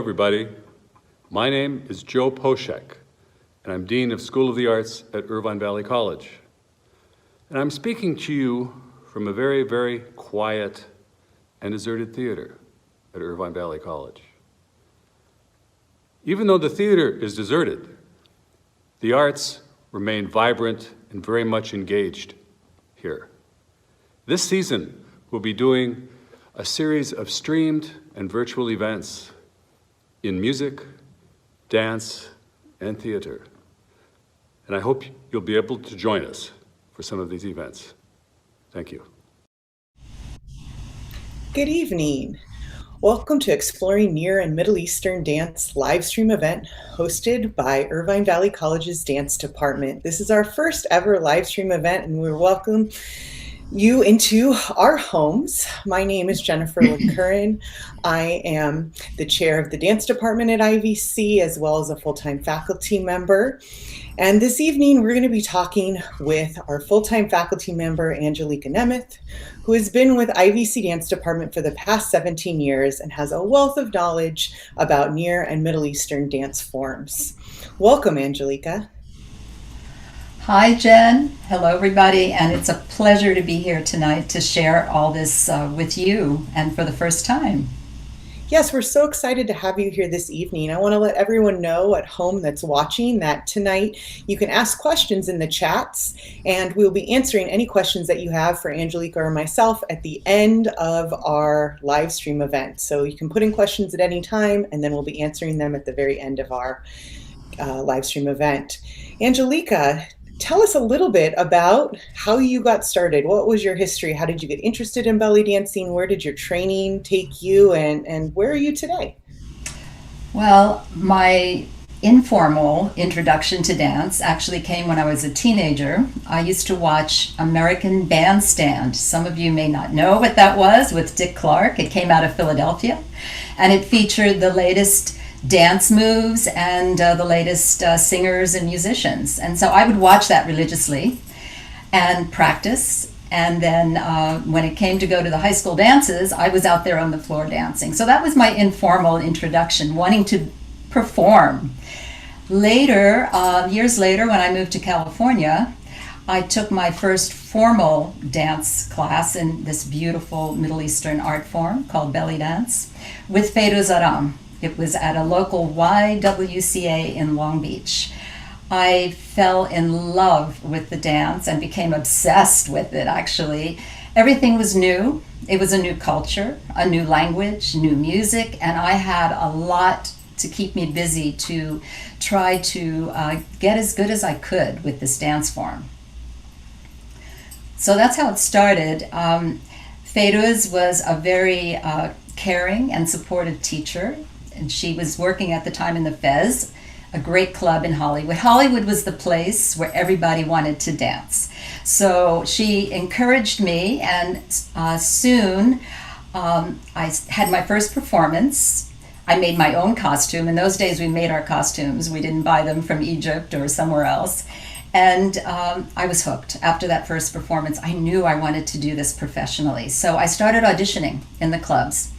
everybody. My name is Joe Poshek, and I'm Dean of School of the Arts at Irvine Valley College. And I'm speaking to you from a very, very quiet and deserted theater at Irvine Valley College. Even though the theater is deserted, the arts remain vibrant and very much engaged here. This season, we'll be doing a series of streamed and virtual events in music, dance, and theater. And I hope you'll be able to join us for some of these events. Thank you. Good evening. Welcome to Exploring Near and Middle Eastern Dance live stream event hosted by Irvine Valley College's Dance Department. This is our first ever live stream event, and we welcome you into our homes. My name is Jennifer LeCurran. I am the chair of the dance department at IVC, as well as a full-time faculty member. And this evening, we're going to be talking with our full-time faculty member, Angelika Nemeth, who has been with IVC Dance Department for the past 17 years and has a wealth of knowledge about Near and Middle Eastern dance forms. Welcome, Angelika. Hi, Jen. Hello, everybody. And it's a pleasure to be here tonight to share all this with you, and for the first time. Yes, we're so excited to have you here this evening. I want to let everyone know at home that's watching that tonight you can ask questions in the chats, and we'll be answering any questions that you have for Angelika or myself at the end of our live stream event. So you can put in questions at any time, and then we'll be answering them at the very end of our live stream event. Angelika, tell us a little bit about how you got started. What was your history? How did you get interested in belly dancing? Where did your training take you? And where are you today? Well, my informal introduction to dance actually came when I was a teenager. I used to watch American Bandstand. Some of you may not know what that was, with Dick Clark. It came out of Philadelphia, and it featured the latest dance moves and the latest singers and musicians. And so I would watch that religiously and practice. And then when it came to go to the high school dances, I was out there on the floor dancing. So that was my informal introduction, wanting to perform. Later, years later, when I moved to California, I took my first formal dance class in this beautiful Middle Eastern art form called belly dance with Feiruz Aram. It was at a local YWCA in Long Beach. I fell in love with the dance and became obsessed with it, actually. Everything was new. It was a new culture, a new language, new music, and I had a lot to keep me busy to try to get as good as I could with this dance form. So that's how it started. Feiruz was a very caring and supportive teacher. And she was working at the time in the Fez, a great club in Hollywood. Hollywood was the place where everybody wanted to dance. So she encouraged me, and soon I had my first performance. I made my own costume. In those days, we made our costumes. We didn't buy them from Egypt or somewhere else. And I was hooked. After that first performance, I knew I wanted to do this professionally. So I started auditioning in the clubs.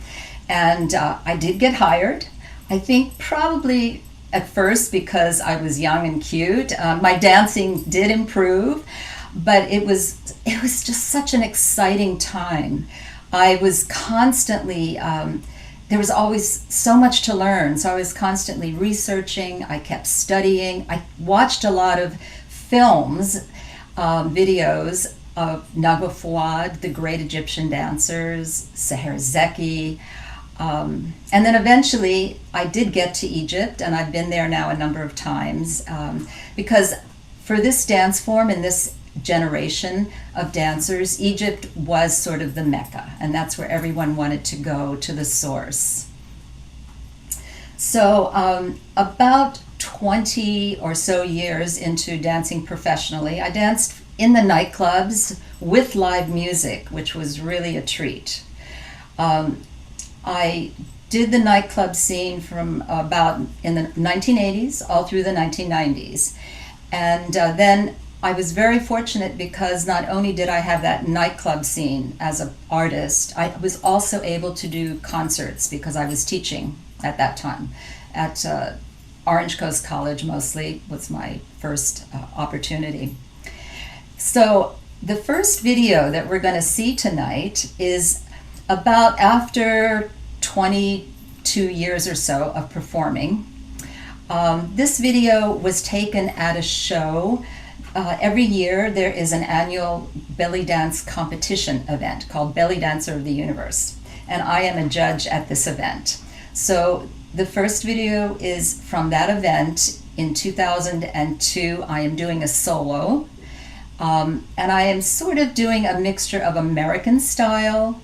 And I did get hired. I think probably at first because I was young and cute. My dancing did improve, but it was just such an exciting time. I was constantly, there was always so much to learn, so I was constantly researching. I kept studying. I watched a lot of films, videos of Nagwa Fouad, the great Egyptian dancers, Seher Zeki. And then eventually I did get to Egypt, and I've been there now a number of times because for this dance form and this generation of dancers, Egypt was sort of the Mecca, and that's where everyone wanted to go, to the source. So about 20 or so years into dancing professionally, I danced in the nightclubs with live music, which was really a treat. I did the nightclub scene from about in the 1980s all through the 1990s. And then I was very fortunate because not only did I have that nightclub scene as an artist, I was also able to do concerts because I was teaching at that time. At Orange Coast College mostly was my first opportunity. So the first video that we're going to see tonight is about after 22 years or so of performing. This video was taken at a show. Every year there is an annual belly dance competition event called Belly Dancer of the Universe, and I am a judge at this event. So the first video is from that event in 2002. I am doing a solo, and I am sort of doing a mixture of American style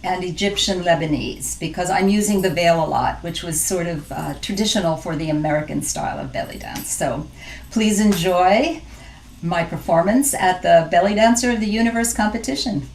and Egyptian Lebanese, because I'm using the veil a lot, which was sort of traditional for the American style of belly dance. So please enjoy my performance at the Belly Dancer of the Universe competition.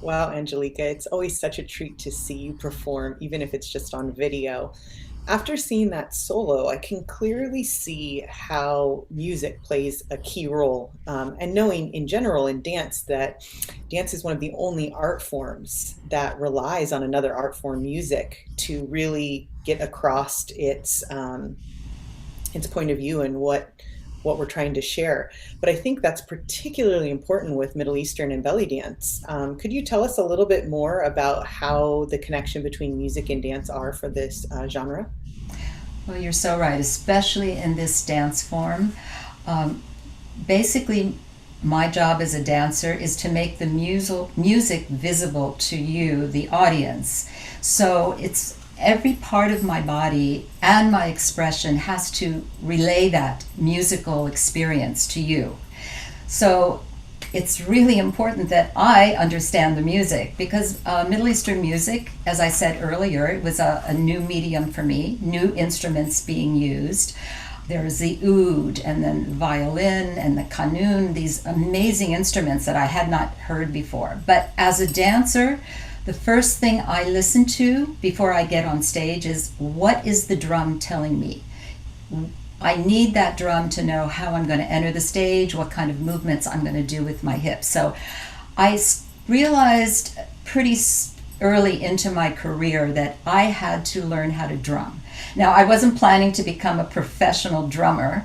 Wow, Angelika, it's always such a treat to see you perform, even if it's just on video. After seeing that solo, I can clearly see how music plays a key role. And knowing in general in dance that dance is one of the only art forms that relies on another art form, music, to really get across its point of view and what we're trying to share. But I think that's particularly important with Middle Eastern and belly dance. Could you tell us a little bit more about how the connection between music and dance are for this genre? Well, you're so right, especially in this dance form. Um, Basically, my job as a dancer is to make the music visible to you, the audience. So it's every part of my body and my expression has to relay that musical experience to you. So it's really important that I understand the music because Middle Eastern music, as I said earlier, it was a new medium for me, new instruments being used. There's the oud and then violin and the qanun, these amazing instruments that I had not heard before. But as a dancer, the first thing I listen to before I get on stage is what is the drum telling me? I need that drum to know how I'm going to enter the stage, what kind of movements I'm going to do with my hips. So I realized pretty early into my career that I had to learn how to drum. Now, I wasn't planning to become a professional drummer,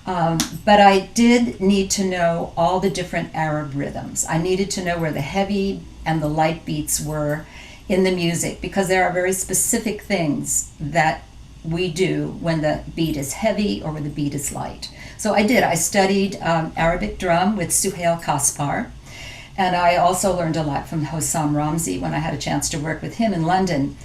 but I did need to know all the different Arab rhythms. I needed to know where the heavy and the light beats were in the music because there are very specific things that we do when the beat is heavy or when the beat is light. So I did. I studied Arabic drum with Suhail Kaspar, and I also learned a lot from Hossam Ramzi when I had a chance to work with him in London.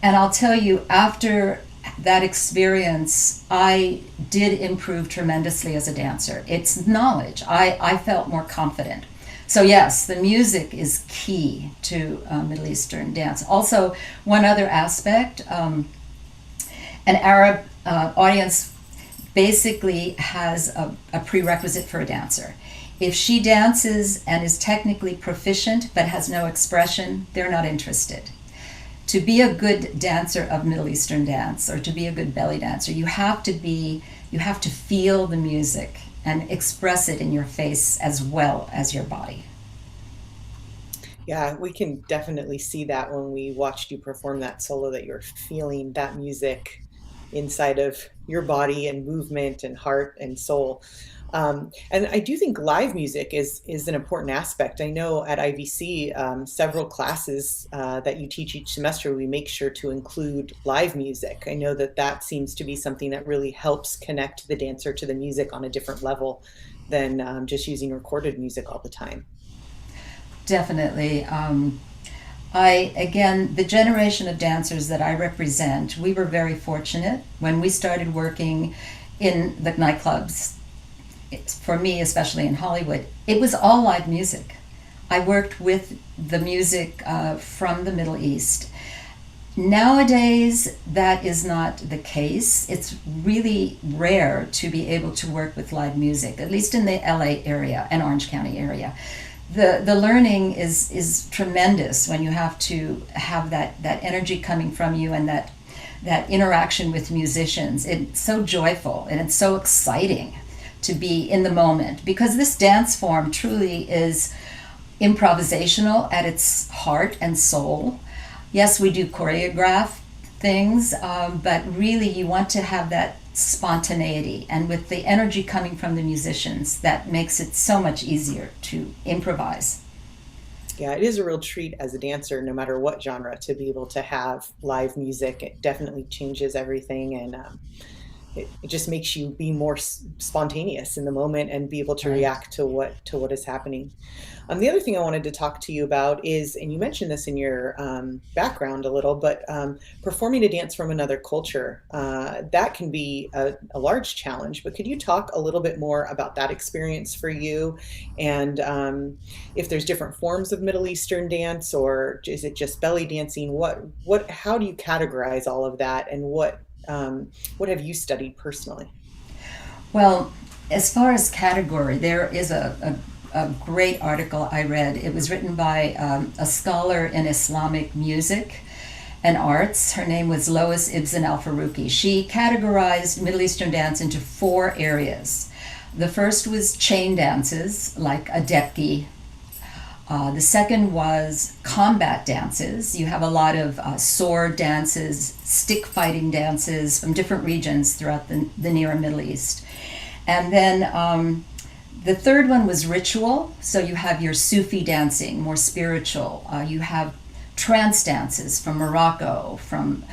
And I'll tell you, after that experience, I did improve tremendously as a dancer. It's knowledge. I felt more confident. So yes, the music is key to Middle Eastern dance. Also, one other aspect, an Arab audience basically has a prerequisite for a dancer. If she dances and is technically proficient but has no expression, they're not interested. To be a good dancer of Middle Eastern dance or to be a good belly dancer, you have to feel the music and express it in your face as well as your body. Yeah, we can definitely see that when we watched you perform that solo, that you're feeling that music inside of your body and movement and heart and soul. And I do think live music is an important aspect. I know at IVC, several classes that you teach each semester, we make sure to include live music. I know that that seems to be something that really helps connect the dancer to the music on a different level than just using recorded music all the time. Definitely. Again, the generation of dancers that I represent, we were very fortunate when we started working in the nightclubs. For me, especially in Hollywood, it was all live music. I worked with the music from the Middle East. Nowadays, that is not the case. It's really rare to be able to work with live music, at least in the LA area and Orange County area. The learning is tremendous when you have to have that energy coming from you and that interaction with musicians. It's so joyful and it's so exciting to be in the moment because this dance form truly is improvisational at its heart and soul. Yes, we do choreograph things, but really you want to have that spontaneity, and with the energy coming from the musicians, that makes it so much easier to improvise. Yeah, it is a real treat as a dancer, no matter what genre, to be able to have live music. It definitely changes everything, and it just makes you be more spontaneous in the moment and be able to Right. react to what is happening. The other thing I wanted to talk to you about is, and you mentioned this in your background a little, but performing a dance from another culture, that can be a large challenge. But could you talk a little bit more about that experience for you, and if there's different forms of Middle Eastern dance, or is it just belly dancing? How do you categorize all of that, and what have you studied personally? Well, as far as category, there is a a great article I read. It was written by a scholar in Islamic music and arts. Her name was Lois Ibn al-Faruqi. She categorized Middle Eastern dance into 4 areas. The first was chain dances, like a depki. The second was combat dances. You have a lot of sword dances, stick fighting dances from different regions throughout the Near and Middle East. And then the third one was ritual. So you have your Sufi dancing, more spiritual. You have trance dances from Morocco, from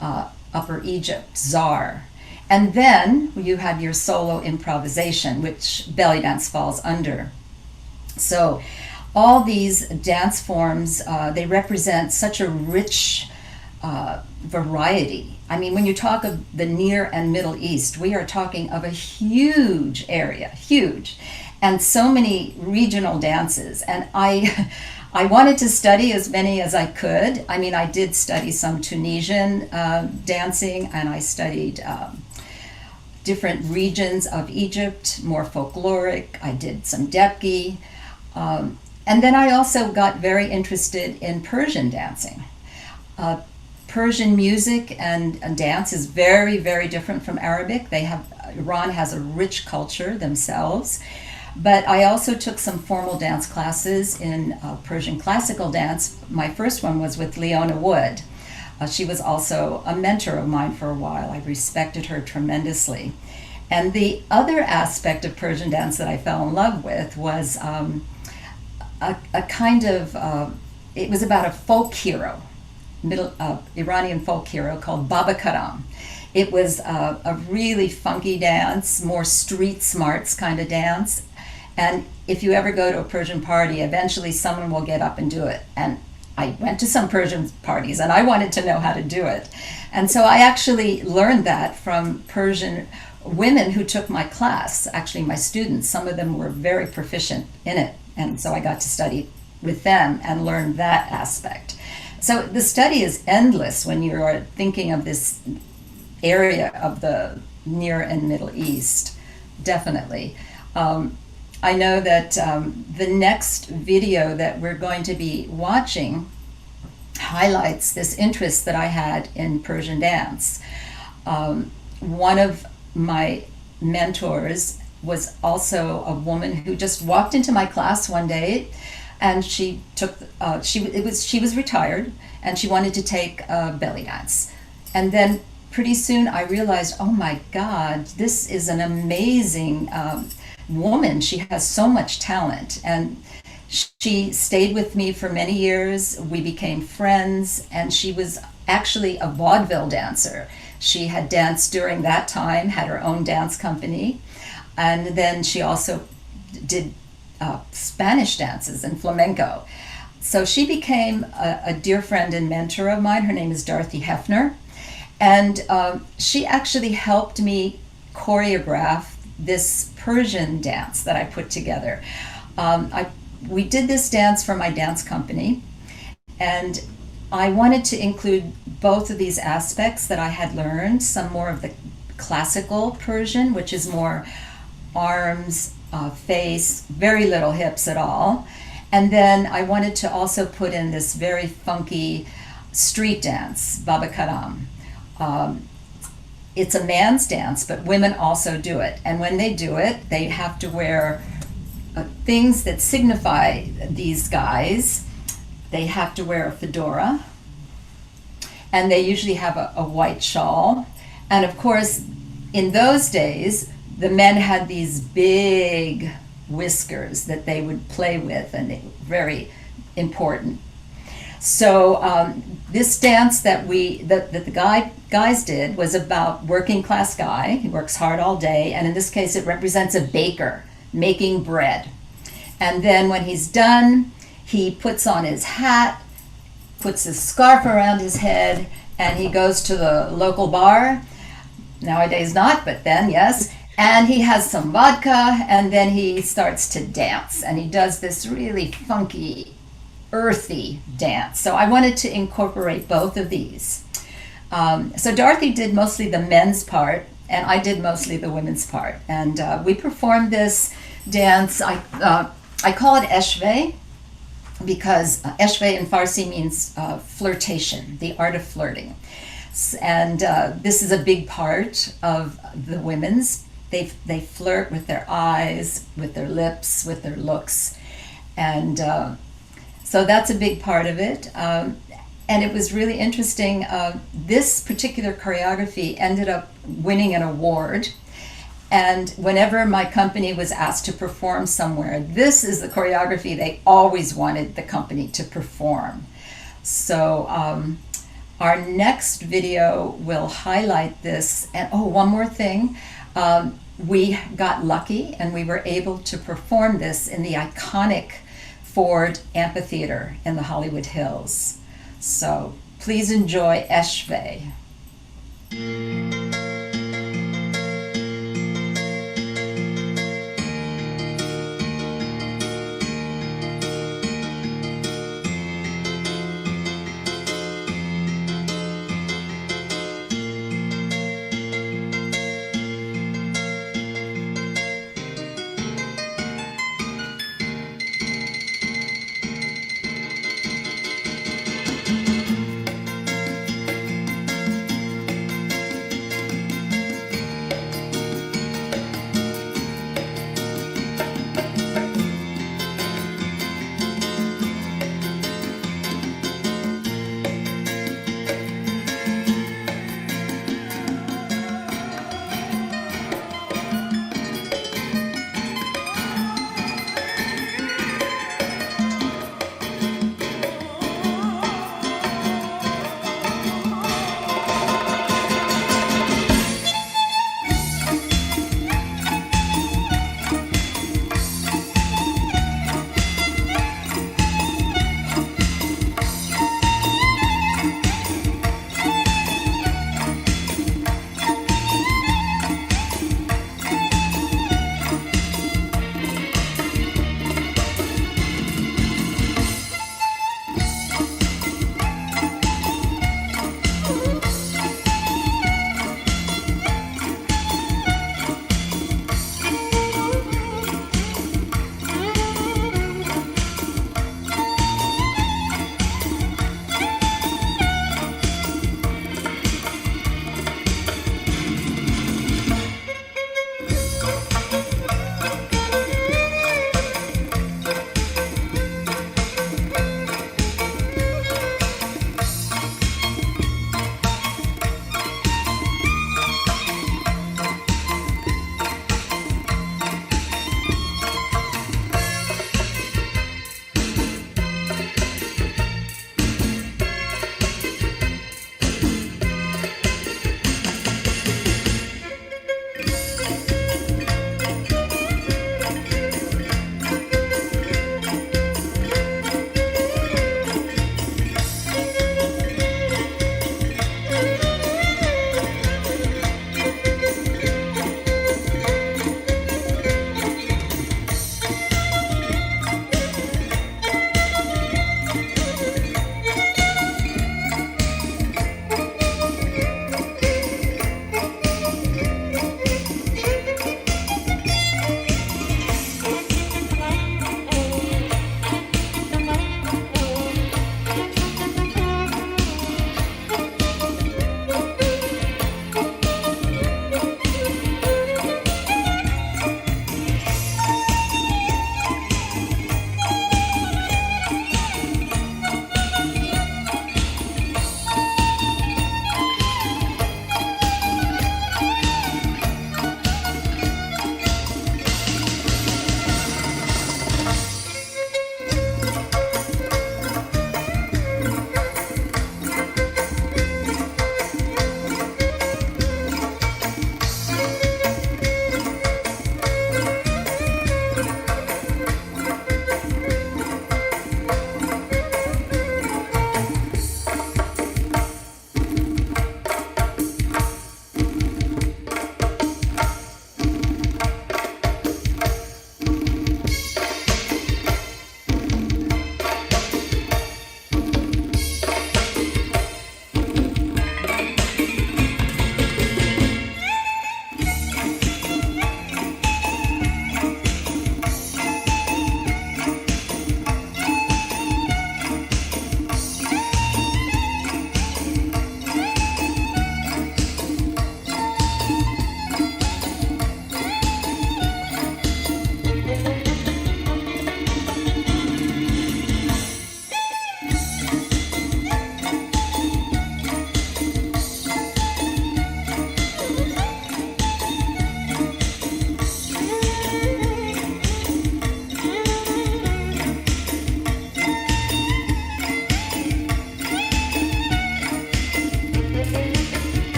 Upper Egypt, Zar. And then you have your solo improvisation, which belly dance falls under. So all these dance forms, they represent such a rich variety. I mean, when you talk of the Near and Middle East, we are talking of a huge area, huge, and so many regional dances. And I wanted to study as many as I could. I mean, I did study some Tunisian dancing, and I studied different regions of Egypt, more folkloric. I did some depki. And then I also got very interested in Persian dancing. Persian music and dance is very, very different from Arabic. Iran has a rich culture themselves. But I also took some formal dance classes in Persian classical dance. My first one was with Leona Wood. She was also a mentor of mine for a while. I respected her tremendously. And the other aspect of Persian dance that I fell in love with was a kind of, it was about a folk hero, Iranian folk hero called Baba Karam. It was a really funky dance, more street smarts kind of dance. And if you ever go to a Persian party, eventually someone will get up and do it. And I went to some Persian parties and I wanted to know how to do it. And so I actually learned that from Persian women who took my class, actually my students. Some of them were very proficient in it. And so I got to study with them and learn that aspect. So the study is endless when you're thinking of this area of the Near and Middle East, definitely. I know that the next video that we're going to be watching highlights this interest that I had in Persian dance. One of my mentors was also a woman who just walked into my class one day, and she was retired, and she wanted to take belly dance. And then pretty soon I realized, oh my God, this is an amazing woman. She has so much talent. And she stayed with me for many years. We became friends, and she was actually a vaudeville dancer. She had danced during that time, had her own dance company, and then she also did Spanish dances and flamenco. So she became a dear friend and mentor of mine. Her name is Dorothy Hefner, and she actually helped me choreograph this Persian dance that I put together. We did this dance for my dance company, and I wanted to include both of these aspects that I had learned, some more of the classical Persian, which is more arms, face, very little hips at all. And then I wanted to also put in this very funky street dance, Baba Karam. It's a man's dance, but women also do it. And when they do it, they have to wear things that signify these guys. They have to wear a fedora, and they usually have a white shawl. And of course, in those days, the men had these big whiskers that they would play with, and they were very important. So this dance that the guys did was about working class guy. He works hard all day, and in this case it represents a baker making bread. And then when he's done, he puts on his hat, puts his scarf around his head, and he goes to the local bar. Nowadays not, but then yes. And he has some vodka, and then he starts to dance. And he does this really funky, earthy dance. So I wanted to incorporate both of these. So Dorothy did mostly the men's part, and I did mostly the women's part. And we performed this dance. I I call it Eshve because Eshve in Farsi means flirtation, the art of flirting. And this is a big part of the women's. They flirt with their eyes, with their lips, with their looks. And so that's a big part of it. And it was really interesting. This particular choreography ended up winning an award. And whenever my company was asked to perform somewhere, this is the choreography they always wanted the company to perform. So our next video will highlight this. And oh, one more thing. We got lucky and we were able to perform this in the iconic Ford Amphitheater in the Hollywood Hills. So please enjoy Eshve.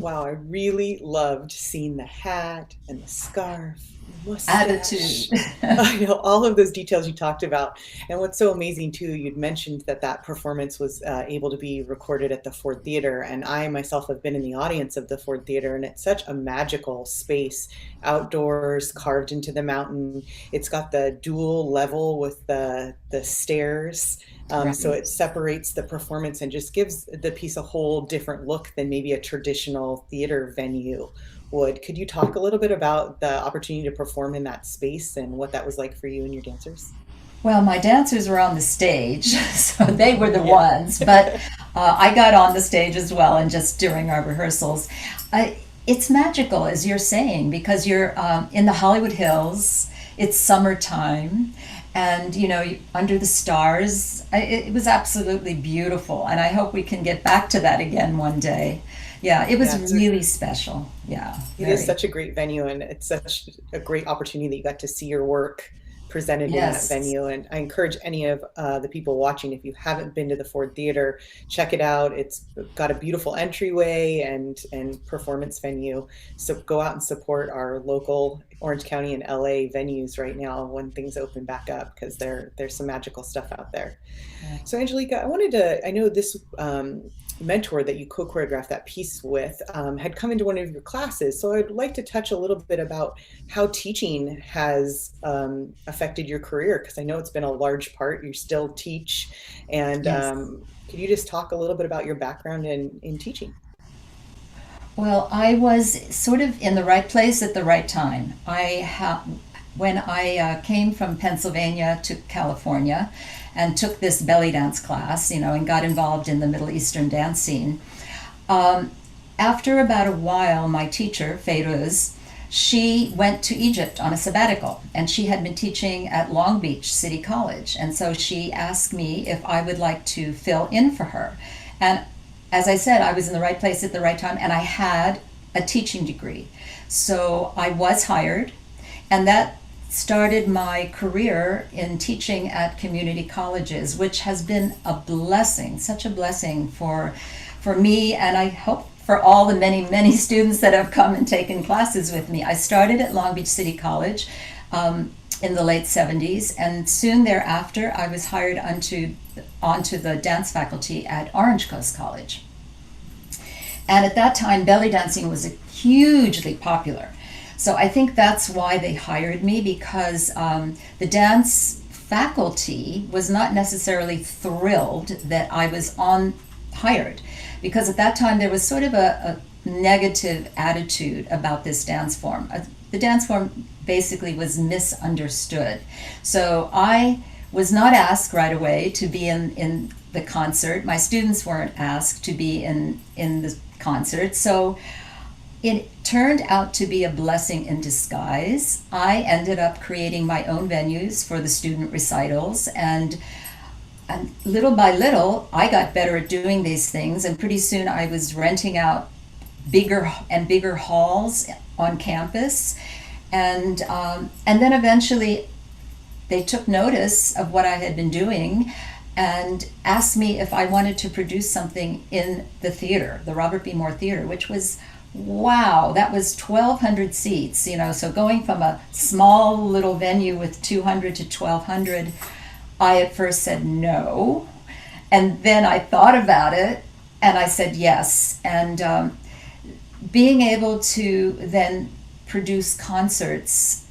Wow, I really loved seeing the hat and the scarf, the mustache. Attitude. I know all of those details you talked about. And what's so amazing too, you'd mentioned that that performance was able to be recorded at the Ford Theater. And I myself have been in the audience of the Ford Theater, and it's such a magical space, outdoors, carved into the mountain. It's got the dual level with the stairs. So Right. it separates the performance and just gives the piece a whole different look than maybe a traditional theater venue would. Could you talk a little bit about the opportunity to perform in that space and what that was like for you and your dancers? Well, my dancers were on the stage, so they were the Yeah. ones, but I got on the stage as well, and just during our rehearsals. It's magical, as you're saying, because you're in the Hollywood Hills, it's summertime, and under the stars. It was absolutely beautiful, and I hope we can get back to that again one day. Yeah, it was Yeah, really special. Yeah, it is very. such a great venue, and it's such a great opportunity that you got to see your work presented in that Yes. venue. And I encourage any of the people watching, if you haven't been to the Ford Theater, check it out. It's got a beautiful entryway and performance venue. So go out and support our local Orange County and LA venues right now when things open back up, because there's some magical stuff out there. So Angelica, I know this mentor that you co-choreographed that piece with had come into one of your classes. So I'd like to touch a little bit about how teaching has affected your career, because I know it's been a large part. You still teach. And Yes. could you just talk a little bit about your background in teaching? Well, I was sort of in the right place at the right time. When I came from Pennsylvania to California and took this belly dance class, and got involved in the Middle Eastern dance scene. Um, After about a while, my teacher, Feiruz, she went to Egypt on a sabbatical, and she had been teaching at Long Beach City College. And so she asked me if I would like to fill in for her. And as I said, I was in the right place at the right time, and I had a teaching degree. So I was hired, and that started my career in teaching at community colleges, which has been a blessing, such a blessing for me, and I hope for all the many, many students that have come and taken classes with me. I started at Long Beach City College in the late 70s, and soon thereafter I was hired onto the dance faculty at Orange Coast College. And at that time, belly dancing was hugely popular. So I think that's why they hired me, because the dance faculty was not necessarily thrilled that I was hired, because at that time there was sort of a negative attitude about this dance form. The dance form basically was misunderstood. So I was not asked right away to be in the concert. My students weren't asked to be in the concert. So it turned out to be a blessing in disguise. I ended up creating my own venues for the student recitals, and little by little, I got better at doing these things, and pretty soon I was renting out bigger and bigger halls on campus, and then eventually they took notice of what I had been doing and asked me if I wanted to produce something in the theater, the Robert B. Moore Theater, which was, wow, that was 1,200 seats, so going from a small little venue with 200 to 1,200, I at first said no, and then I thought about it, and I said yes. And being able to then produce concerts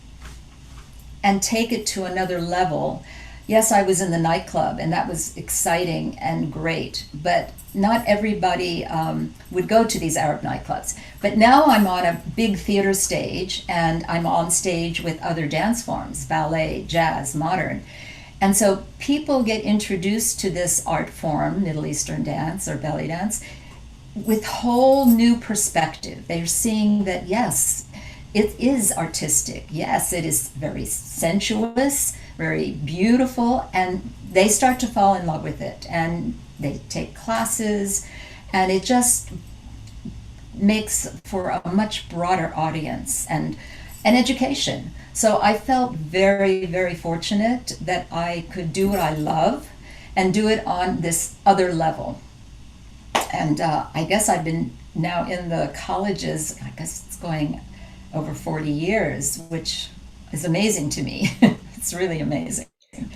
and take it to another level. Yes, I was in the nightclub, and that was exciting and great, but not everybody would go to these Arab nightclubs. But now I'm on a big theater stage, and I'm on stage with other dance forms, ballet, jazz, modern. And so people get introduced to this art form, Middle Eastern dance or belly dance, with whole new perspective. They're seeing that, yes, it is artistic. Yes, it is very sensuous, very beautiful, and they start to fall in love with it. And they take classes, and it just makes for a much broader audience and an education. So I felt very, very fortunate that I could do what I love and do it on this other level. And I guess I've been now in the colleges. I guess it's going over 40 years, which is amazing to me. It's really amazing.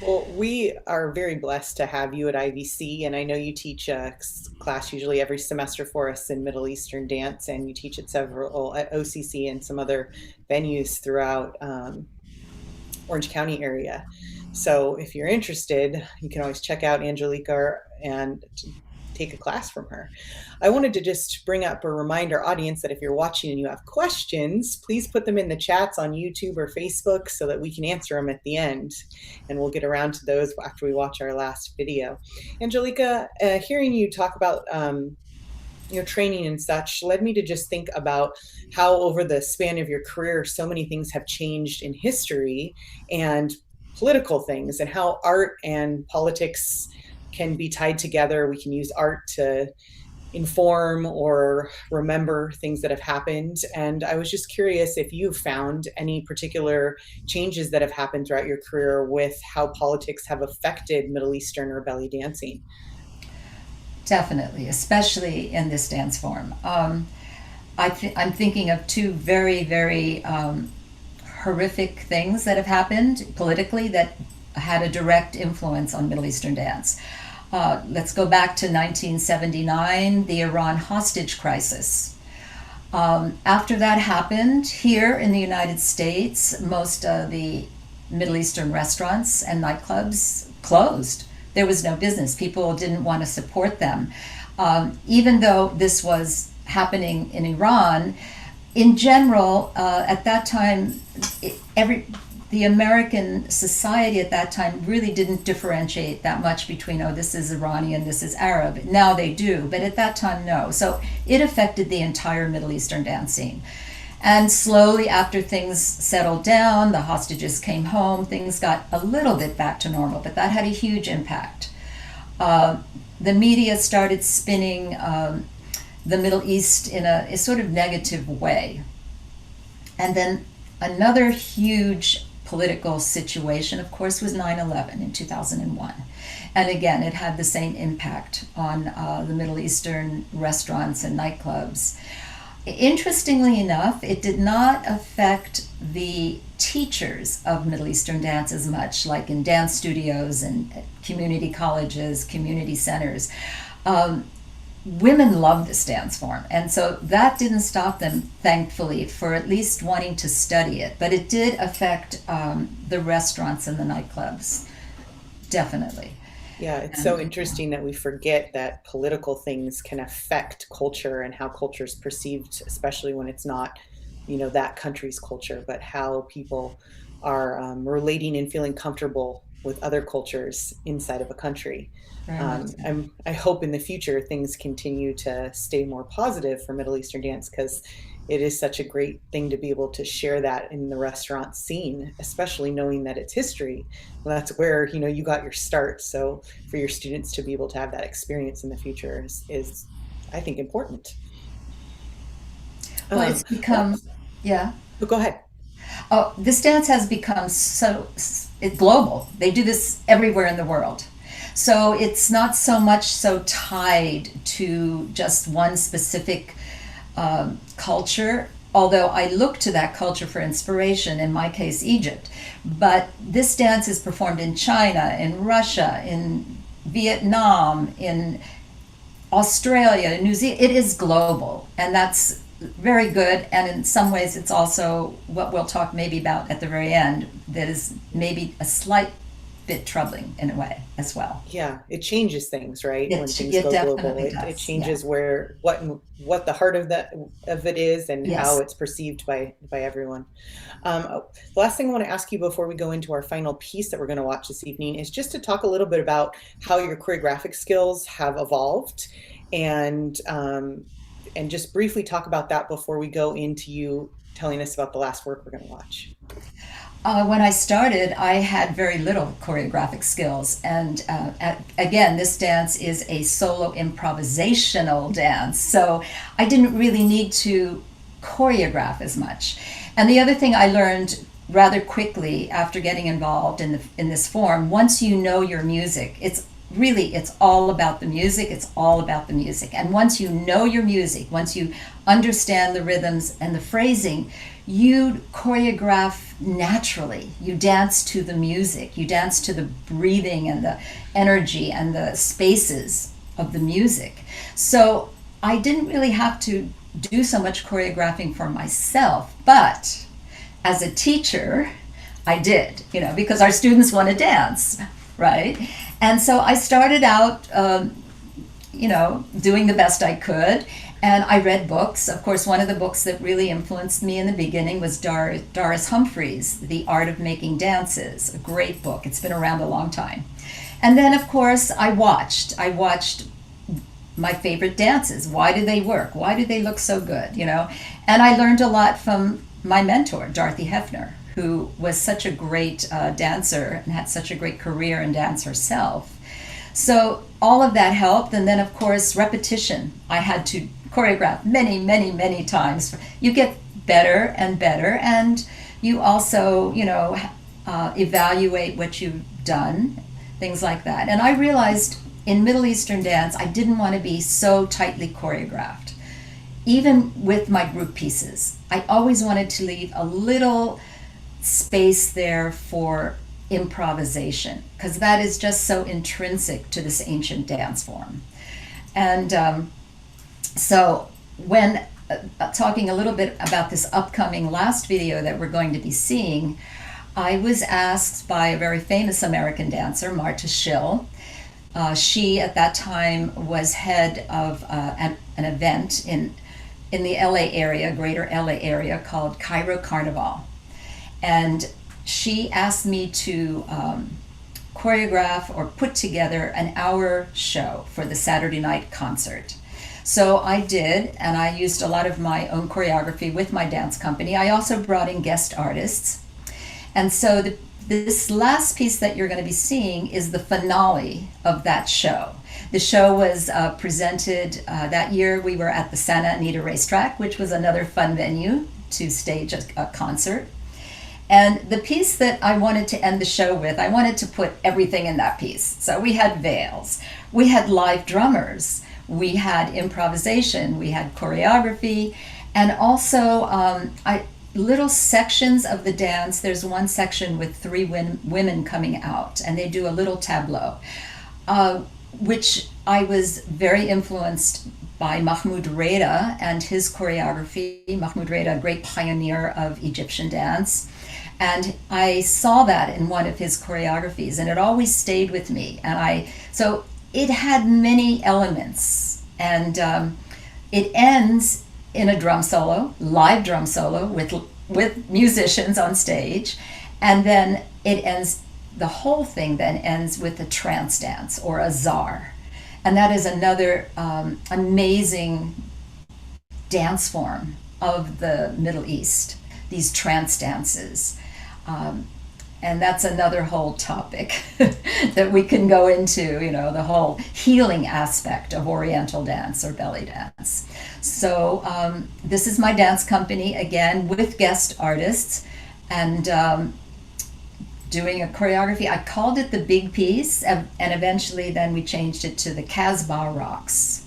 Well, we are very blessed to have you at IVC, and I know you teach a class usually every semester for us in Middle Eastern dance, and you teach at several at OCC and some other venues throughout Orange County area. So if you're interested, you can always check out Angelika and take a class from her. I wanted to just bring up or remind our audience that if you're watching and you have questions, please put them in the chats on YouTube or Facebook so that we can answer them at the end. And we'll get around to those after we watch our last video. Angelika, hearing you talk about your training and such led me to just think about how over the span of your career, so many things have changed in history and political things, and how art and politics can be tied together. We can use art to inform or remember things that have happened. And I was just curious if you've found any particular changes that have happened throughout your career with how politics have affected Middle Eastern or belly dancing. Definitely, especially in this dance form. I'm thinking of two very, very horrific things that have happened politically that had a direct influence on Middle Eastern dance. Let's go back to 1979, the Iran hostage crisis. After that happened, here in the United States, most of the Middle Eastern restaurants and nightclubs closed. There was no business. People didn't want to support them. Even though this was happening in Iran, in general, at that time, the American society at that time really didn't differentiate that much between, oh, this is Iranian, this is Arab. Now they do, but at that time, no. So it affected the entire Middle Eastern dance scene. And slowly, after things settled down, the hostages came home, things got a little bit back to normal, but that had a huge impact. The media started spinning the Middle East in a sort of negative way. And then another huge political situation, of course, was 9/11 in 2001. And again, it had the same impact on the Middle Eastern restaurants and nightclubs. Interestingly enough, it did not affect the teachers of Middle Eastern dance as much, like in dance studios and community colleges, community centers. Women love this dance form, and so that didn't stop them, thankfully, for at least wanting to study it. But it did affect the restaurants and the nightclubs, definitely. Yeah, it's so interesting that we forget that political things can affect culture and how culture is perceived, especially when it's not, that country's culture, but how people are relating and feeling comfortable with other cultures inside of a country. I hope in the future things continue to stay more positive for Middle Eastern dance, because it is such a great thing to be able to share that in the restaurant scene, especially knowing that it's history. Well, that's where you got your start. So for your students to be able to have that experience in the future is I think, important. Well, it's become, yeah. Go ahead. Oh, this dance has become it's global. They do this everywhere in the world. So it's not so much so tied to just one specific culture, although I look to that culture for inspiration, in my case, Egypt. But this dance is performed in China, in Russia, in Vietnam, in Australia, in New Zealand. It is global, and that's very good. And in some ways, it's also what we'll talk maybe about at the very end that is maybe a slight bit troubling in a way as well. Yeah, it changes things, right? When things go global, it changes where what the heart of it is, and how it's perceived by everyone. The last thing I want to ask you before we go into our final piece that we're going to watch this evening is just to talk a little bit about how your choreographic skills have evolved, and just briefly talk about that before we go into you telling us about the last work we're going to watch. When I started, I had very little choreographic skills. And again, this dance is a solo improvisational dance. So I didn't really need to choreograph as much. And the other thing I learned rather quickly after getting involved in this form, once you know your music, it's really, it's all about the music. It's all about the music. And once you know your music, once you understand the rhythms and the phrasing, you choreograph naturally. You dance to the music. You dance to the breathing and the energy and the spaces of the music. So I didn't really have to do so much choreographing for myself, but as a teacher, I did, because our students want to dance, right? And so I started out, doing the best I could, and I read books. Of course, one of the books that really influenced me in the beginning was Doris Humphrey's The Art of Making Dances, a great book. It's been around a long time. And then, of course, I watched my favorite dances. Why do they work? Why do they look so good, And I learned a lot from my mentor, Dorothy Hefner, who was such a great dancer and had such a great career in dance herself. So all of that helped. And then, of course, repetition. I had to choreograph many, many, many times. You get better and better, and you also, evaluate what you've done, things like that. And I realized in Middle Eastern dance, I didn't want to be so tightly choreographed. Even with my group pieces, I always wanted to leave a little space there for improvisation, because that is just so intrinsic to this ancient dance form. And so when talking a little bit about this upcoming last video that we're going to be seeing, I was asked by a very famous American dancer, Marta Schill. She at that time was head of an event in the LA area, greater LA area, called Cairo Carnival. And she asked me to choreograph or put together an hour show for the Saturday night concert. So I did, and I used a lot of my own choreography with my dance company. I also brought in guest artists. And so this last piece that you're going to be seeing is the finale of that show. The show was presented that year. We were at the Santa Anita Racetrack, which was another fun venue to stage a concert. And the piece that I wanted to end the show with, I wanted to put everything in that piece. So we had veils, we had live drummers, we had improvisation, we had choreography, and also little sections of the dance. There's one section with 3 women coming out, and they do a little tableau, which I was very influenced by Mahmoud Reda and his choreography. Mahmoud Reda, a great pioneer of Egyptian dance. And I saw that in one of his choreographies, and it always stayed with me. So it had many elements, and it ends in a drum solo, live drum solo with musicians on stage, and then the whole thing then ends with a trance dance or a zar. And that is another amazing dance form of the Middle East, these trance dances. And that's another whole topic that we can go into, the whole healing aspect of Oriental dance or belly dance. So this is my dance company, again, with guest artists, and doing a choreography. I called it the Big Piece, and eventually then we changed it to the Casbah Rocks.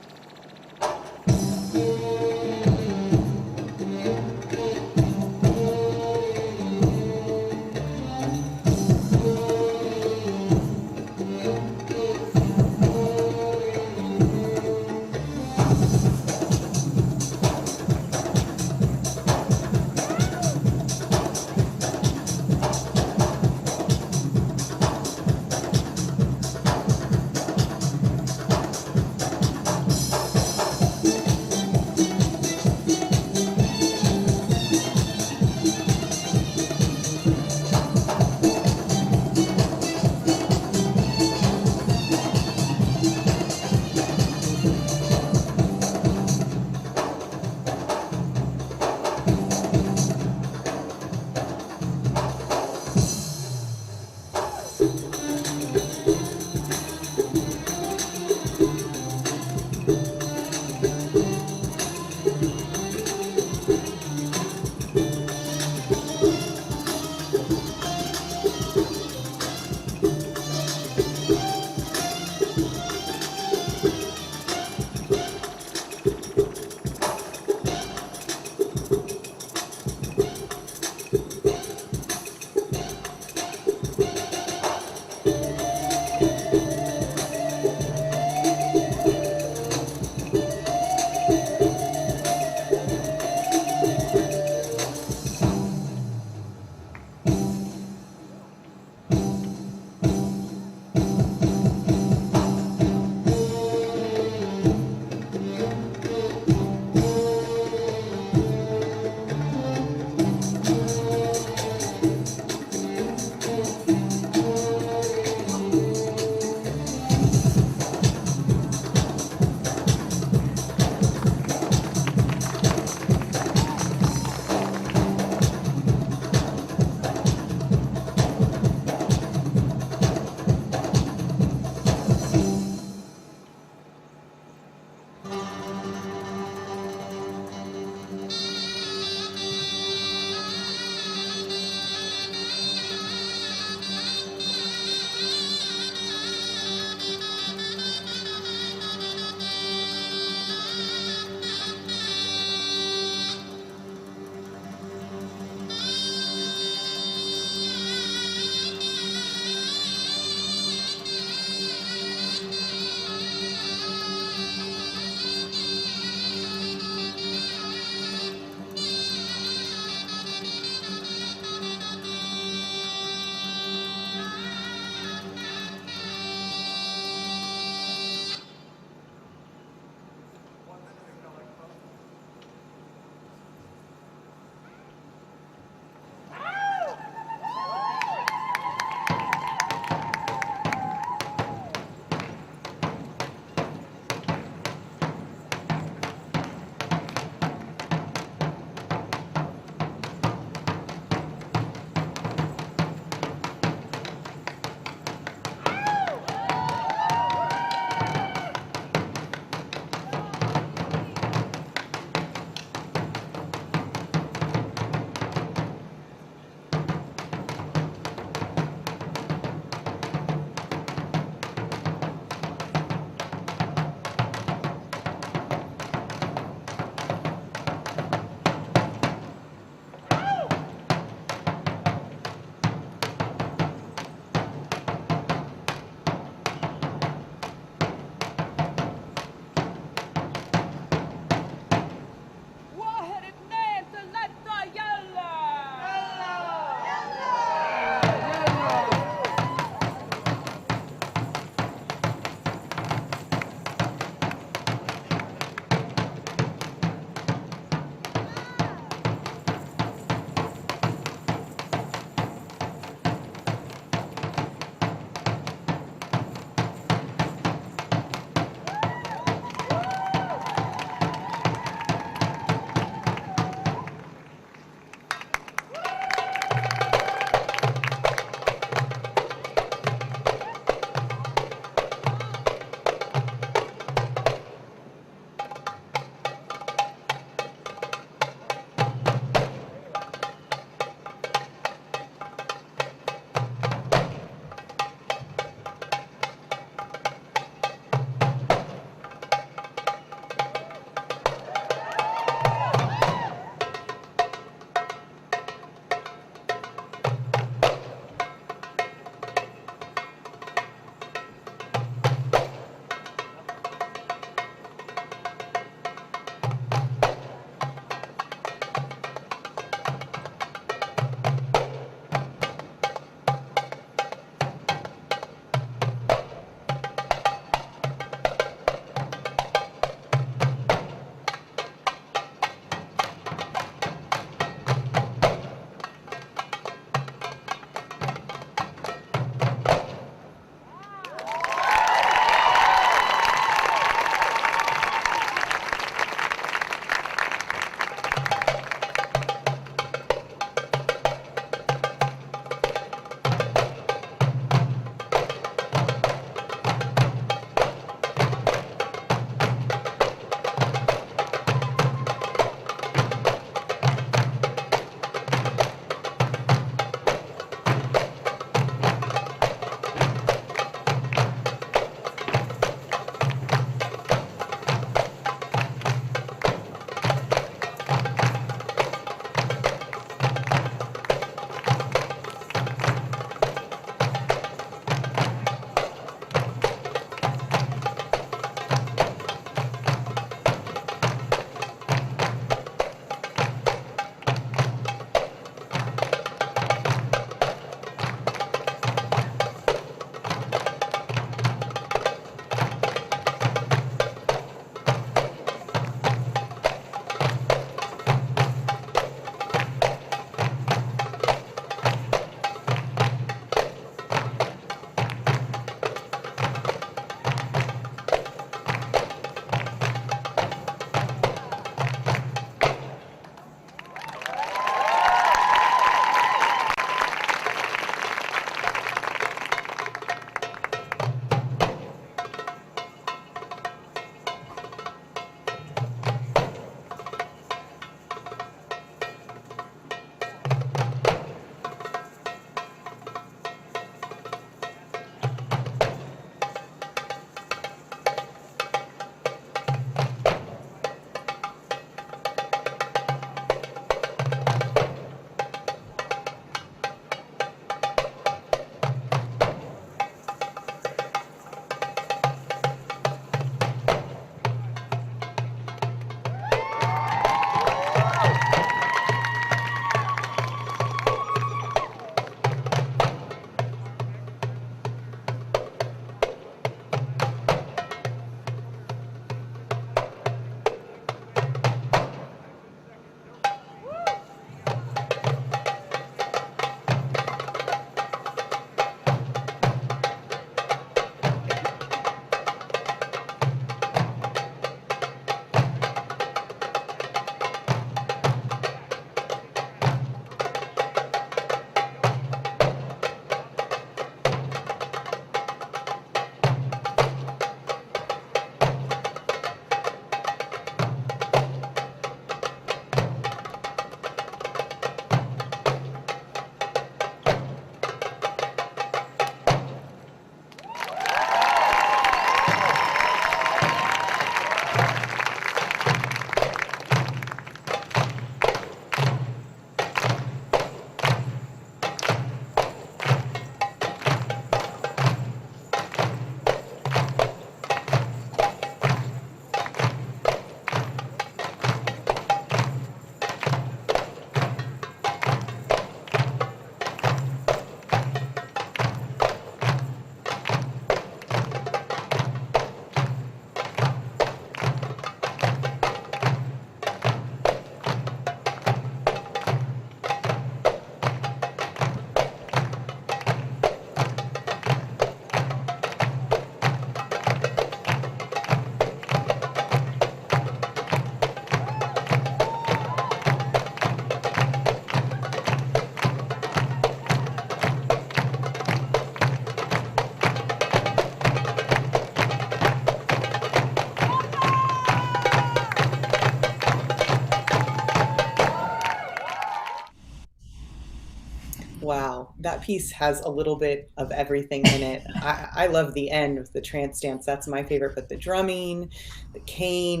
Wow, that piece has a little bit of everything in it. I love the end with the trance dance. That's my favorite, but the drumming, the cane,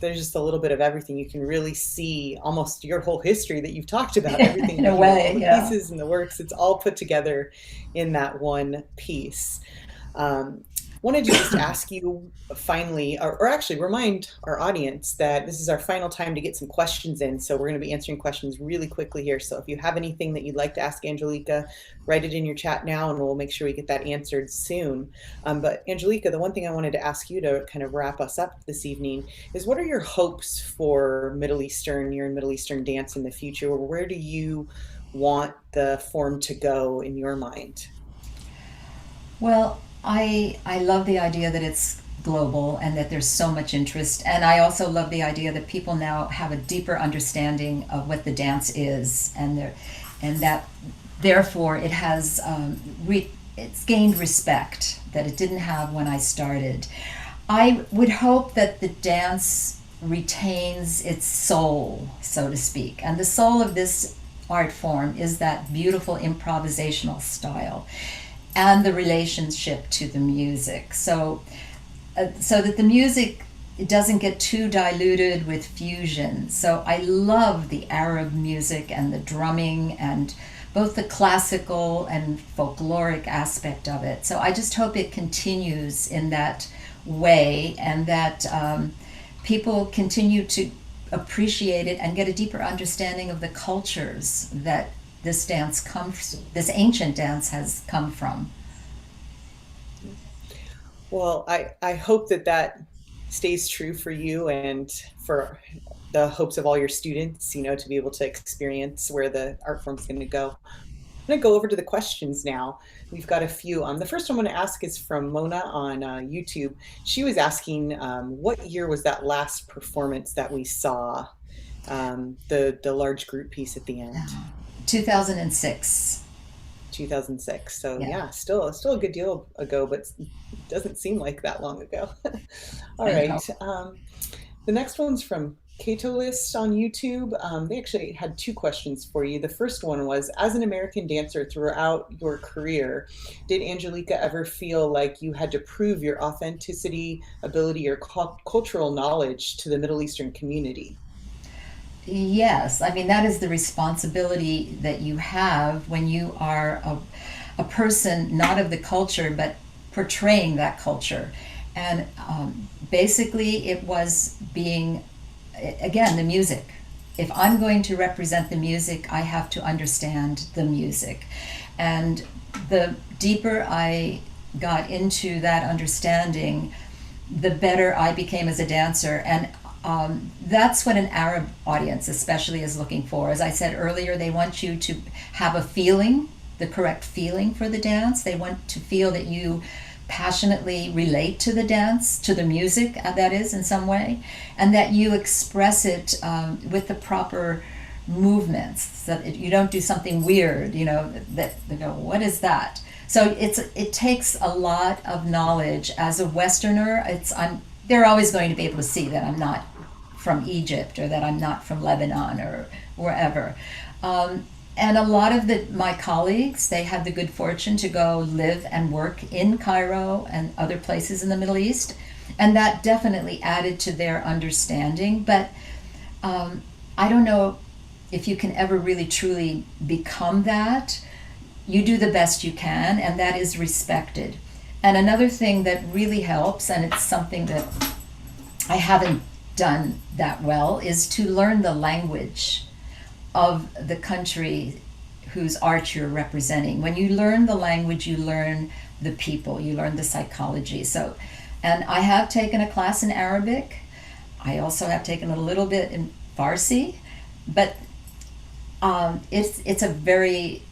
there's just a little bit of everything. You can really see almost your whole history that you've talked about, everything, In a all way, the yeah. pieces and the works. It's all put together in that one piece. Um, Wanted to just ask you finally, or actually remind our audience that this is our final time to get some questions in. So we're going to be answering questions really quickly here. So if you have anything that you'd like to ask Angelika, write it in your chat now and we'll make sure we get that answered soon. But Angelika, the one thing I wanted to ask you to kind of wrap us up this evening is what are your hopes for Middle Eastern, Near and Middle Eastern dance in the future? Where do you want the form to go in your mind? Well, I love the idea that it's global and that there's so much interest. And I also love the idea that people now have a deeper understanding of what the dance is, and that therefore it has it's gained respect that it didn't have when I started. I would hope that the dance retains its soul, so to speak. And the soul of this art form is that beautiful improvisational style and the relationship to the music. So that the music, it doesn't get too diluted with fusion. So I love the Arab music and the drumming and both the classical and folkloric aspect of it. So I just hope it continues in that way, and that people continue to appreciate it and get a deeper understanding of the cultures that this ancient dance has come from. Well, I hope that that stays true for you and for the hopes of all your students, to be able to experience where the art form's going to go. I'm going to go over to the questions now. We've got a few. The first one I'm going to ask is from Mona on YouTube. She was asking, what year was that last performance that we saw, the large group piece at the end? 2006. 2006. So Yeah. yeah, still a good deal ago, but it doesn't seem like that long ago. All I right. The next one's from Cato List on YouTube. They actually had two questions for you. The first one was, as an American dancer throughout your career, did Angelika ever feel like you had to prove your authenticity, ability, or cultural knowledge to the Middle Eastern community? Yes, I mean, that is the responsibility that you have when you are a person not of the culture but portraying that culture. And basically it was being, again, the music. If I'm going to represent the music, I have to understand the music. And the deeper I got into that understanding, the better I became as a dancer. And that's what an Arab audience especially is looking for. As I said earlier, they want you to have a feeling, the correct feeling for the dance. They want to feel that you passionately relate to the dance, to the music, that is, in some way, and that you express it with the proper movements, so that you don't do something weird, that they go, what is that? So it takes a lot of knowledge. As a Westerner, they're always going to be able to see that I'm not from Egypt or that I'm not from Lebanon or wherever. And a lot of my colleagues, they had the good fortune to go live and work in Cairo and other places in the Middle East. And that definitely added to their understanding. But I don't know if you can ever really truly become that. You do the best you can, and that is respected. And another thing that really helps, and it's something that I haven't done that well, is to learn the language of the country whose art you're representing. When you learn the language, you learn the people, you learn the psychology. So, and I have taken a class in Arabic. I also have taken a little bit in Farsi, but it's a very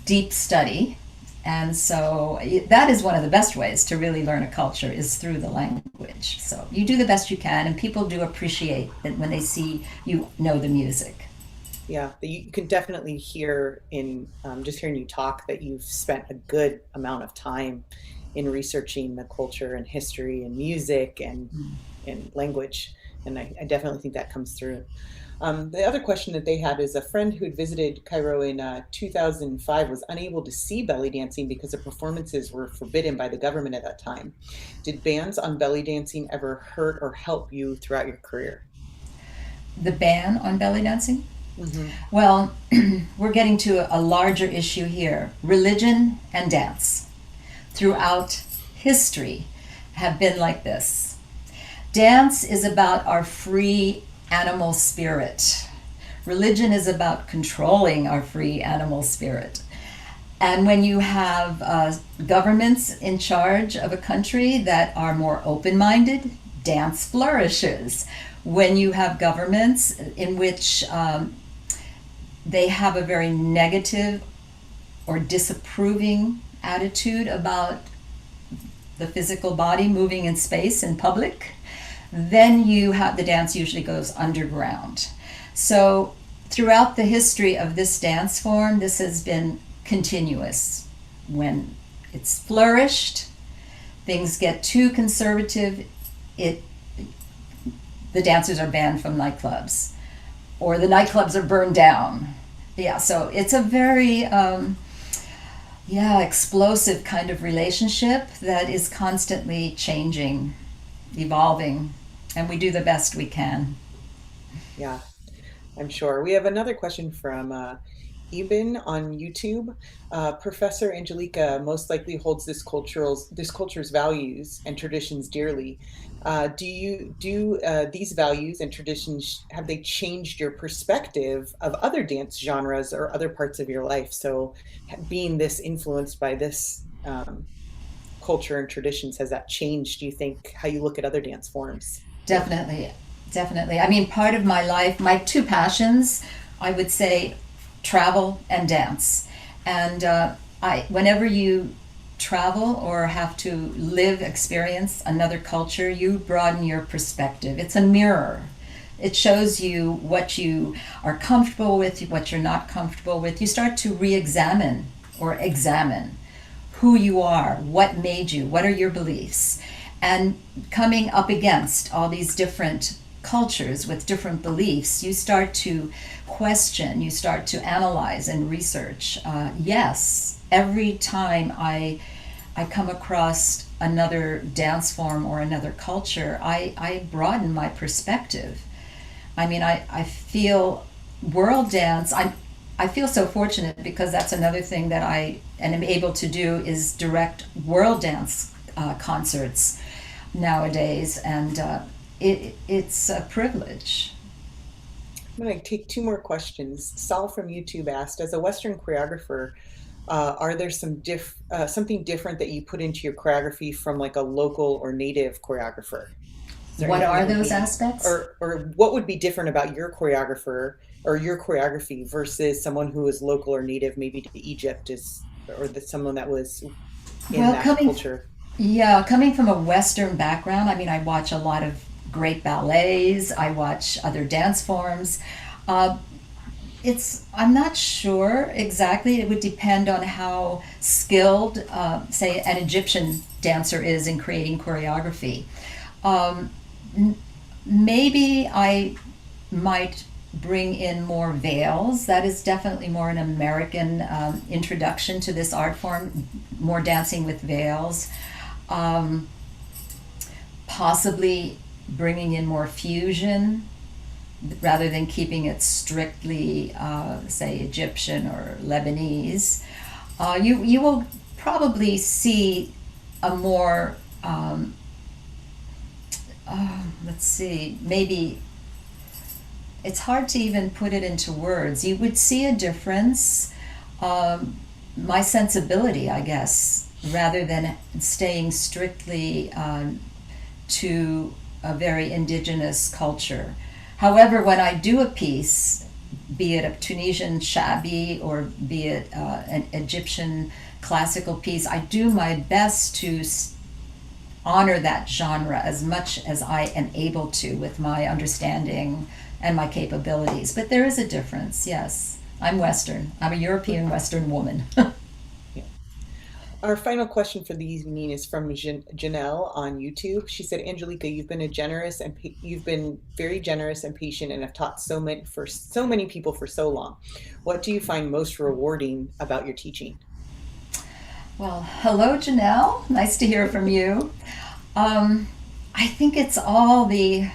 deep study. And so that is one of the best ways to really learn a culture, is through the language. So you do the best you can, and people do appreciate it when they see you know the music. Yeah, you can definitely hear in just hearing you talk that you've spent a good amount of time in researching the culture and history and music and language. And I definitely think that comes through. The other question that they had is, a friend who had visited Cairo in 2005 was unable to see belly dancing because the performances were forbidden by the government at that time. Did bans on belly dancing ever hurt or help you throughout your career? The ban on belly dancing? Mm-hmm. Well, we're getting to a larger issue here. Religion and dance throughout history have been like this. Dance is about our free animal spirit. Religion is about controlling our free animal spirit. And when you have governments in charge of a country that are more open-minded, dance flourishes. When you have governments in which they have a very negative or disapproving attitude about the physical body moving in space in public, then you have, the dance usually goes underground. So throughout the history of this dance form, this has been continuous. When it's flourished, things get too conservative, the dancers are banned from nightclubs, or the nightclubs are burned down. Yeah, so it's a very explosive kind of relationship that is constantly changing, evolving, and we do the best we can. Yeah, I'm sure. We have another question from Eben on YouTube. Professor Angelika most likely holds this culture's values and traditions dearly. Do these values and traditions, have they changed your perspective of other dance genres or other parts of your life? So, being this influenced by this culture and traditions, has that changed, do you think, how you look at other dance forms? Definitely, definitely. I mean, part of my life, my two passions, I would say, travel and dance. And whenever you travel or have to experience another culture, you broaden your perspective. It's a mirror. It shows you what you are comfortable with, what you're not comfortable with. You start to re-examine or examine who you are, what made you, what are your beliefs. And coming up against all these different cultures with different beliefs, you start to question, you start to analyze and research. Yes, every time I come across another dance form or another culture, I broaden my perspective. I mean, I feel world dance, I feel so fortunate because that's another thing that I am able to do, is direct world dance concerts nowadays, and it's a privilege. I'm going to take two more questions. Sal from YouTube asked, as a Western choreographer, are there something different that you put into your choreography from like a local or native choreographer? What are those aspects? Or what would be different about your choreographer or your choreography versus someone who is local or native, maybe to Egypt, someone that was in that culture? Yeah, coming from a Western background, I mean, I watch a lot of great ballets, I watch other dance forms. I'm not sure exactly. It would depend on how skilled, say, an Egyptian dancer is in creating choreography. Maybe I might bring in more veils. That is definitely more an American introduction to this art form, more dancing with veils. possibly bringing in more fusion rather than keeping it strictly, say, Egyptian or Lebanese. You will probably see a more, let's see, maybe it's hard to even put it into words. You would see a difference, my sensibility, I guess, rather than staying strictly to a very indigenous culture. However, when I do a piece, be it a Tunisian shabi or be it an Egyptian classical piece, I do my best to honor that genre as much as I am able to with my understanding and my capabilities. But there is a difference, yes. I'm Western. I'm a European Western woman. Our final question for the evening is from Janelle on YouTube. She said, Angelika, you've been very generous and patient and have taught so many people for so long. What do you find most rewarding about your teaching? Well, hello, Janelle. Nice to hear from you. I think it's all the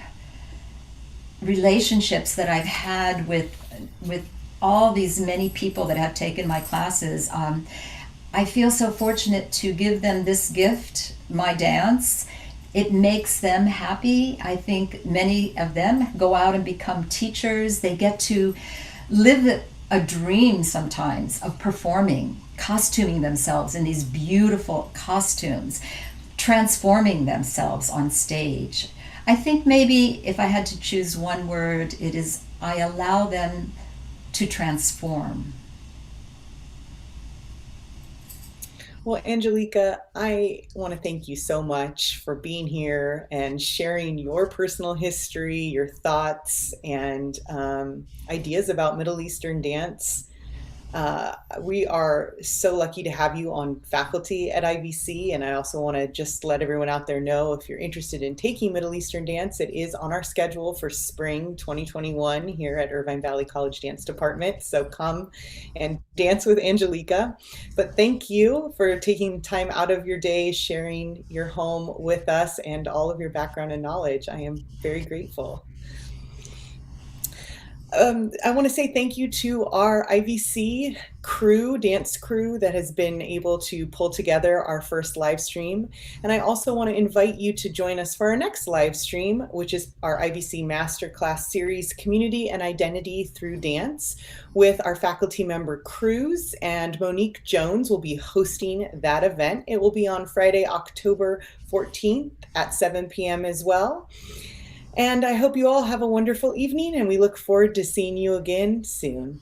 relationships that I've had with all these many people that have taken my classes. I feel so fortunate to give them this gift, my dance. It makes them happy. I think many of them go out and become teachers. They get to live a dream sometimes of performing, costuming themselves in these beautiful costumes, transforming themselves on stage. I think maybe if I had to choose one word, it is I allow them to transform. Well, Angelika, I want to thank you so much for being here and sharing your personal history, your thoughts, and ideas about Middle Eastern dance. We are so lucky to have you on faculty at IVC, and I also want to just let everyone out there know if you're interested in taking Middle Eastern dance, it is on our schedule for spring 2021 here at Irvine Valley College Dance Department. So come and dance with Angelika. But thank you for taking time out of your day, sharing your home with us and all of your background and knowledge. I am very grateful. I want to say thank you to our IVC crew, dance crew, that has been able to pull together our first live stream. And I also want to invite you to join us for our next live stream, which is our IVC Masterclass Series, Community and Identity Through Dance, with our faculty member Cruz, and Monique Jones will be hosting that event. It will be on Friday, October 14th at 7 p.m. as well. And I hope you all have a wonderful evening, and we look forward to seeing you again soon.